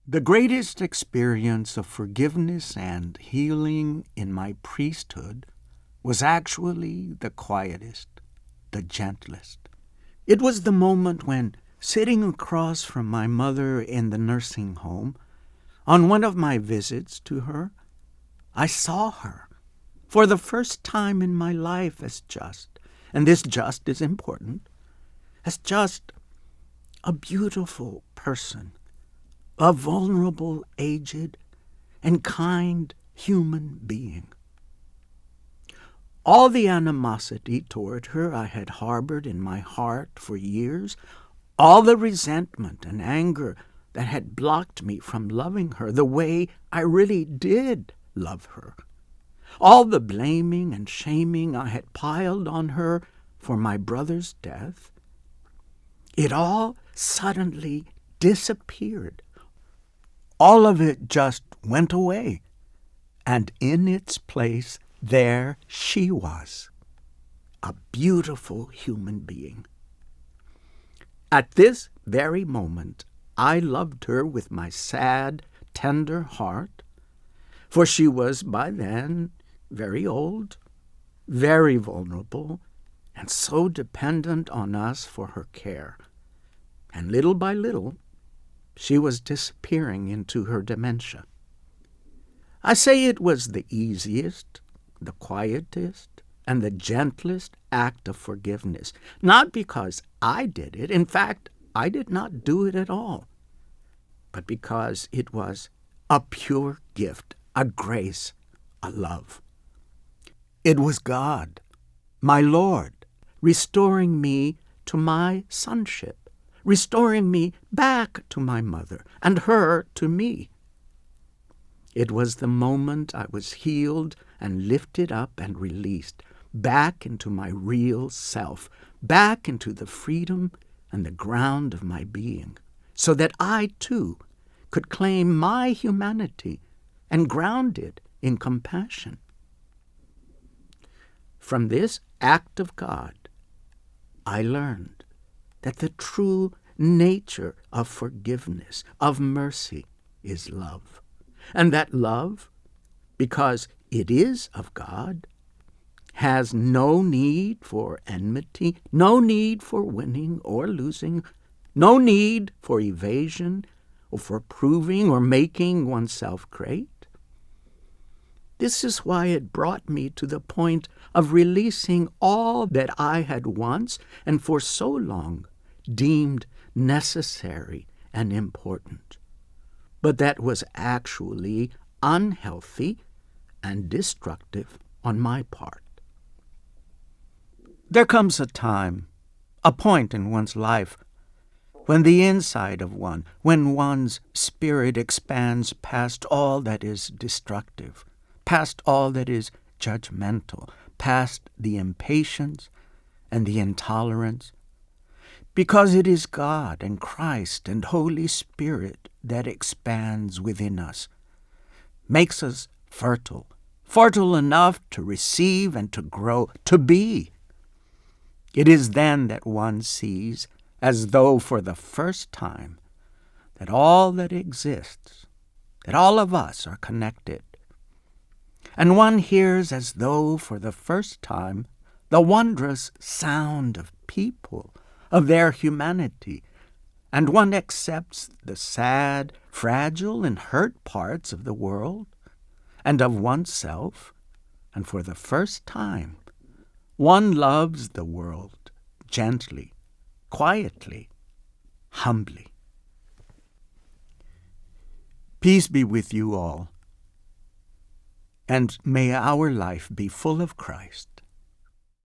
The greatest experience of forgiveness and healing in my priesthood was actually the quietest, the gentlest. It was the moment when, sitting across from my mother in the nursing home, on one of my visits to her, I saw her, for the first time in my life, as just, and this just is important, as just a beautiful person, a vulnerable, aged, and kind human being. All the animosity toward her I had harbored in my heart for years, all the resentment and anger that had blocked me from loving her the way I really did love her, all the blaming and shaming I had piled on her for my brother's death, it all suddenly disappeared. All of it just went away, and in its place there she was, a beautiful human being. At this very moment, I loved her with my sad, tender heart, for she was by then very old, very vulnerable, and so dependent on us for her care. And little by little, she was disappearing into her dementia. I say it was the easiest, the quietest, and the gentlest act of forgiveness, not because I did it. In fact, I did not do it at all, but because it was a pure gift, a grace, a love. It was God, my Lord, restoring me to my sonship, restoring me back to my mother, and her to me. It was the moment I was healed and lifted up and released, back into my real self, back into the freedom and the ground of my being, so that I, too, could claim my humanity and ground it in compassion. From this act of God, I learned that the true nature of forgiveness, of mercy, is love. And that love, because it is of God, has no need for enmity, no need for winning or losing, no need for evasion or for proving or making oneself great. This is why it brought me to the point of releasing all that I had once and for so long deemed necessary and important, but that was actually unhealthy and destructive on my part. There comes a time, a point in one's life, when the inside of one, when one's spirit expands past all that is destructive, past all that is judgmental, past the impatience and the intolerance, because it is God and Christ and Holy Spirit that expands within us, makes us fertile, fertile enough to receive and to grow, to be. It is then that one sees, as though for the first time, that all that exists, that all of us are connected. And one hears as though for the first time the wondrous sound of people, of their humanity, and one accepts the sad, fragile, and hurt parts of the world and of oneself, and for the first time one loves the world gently, quietly, humbly. Peace be with you all, and may our life be full of Christ.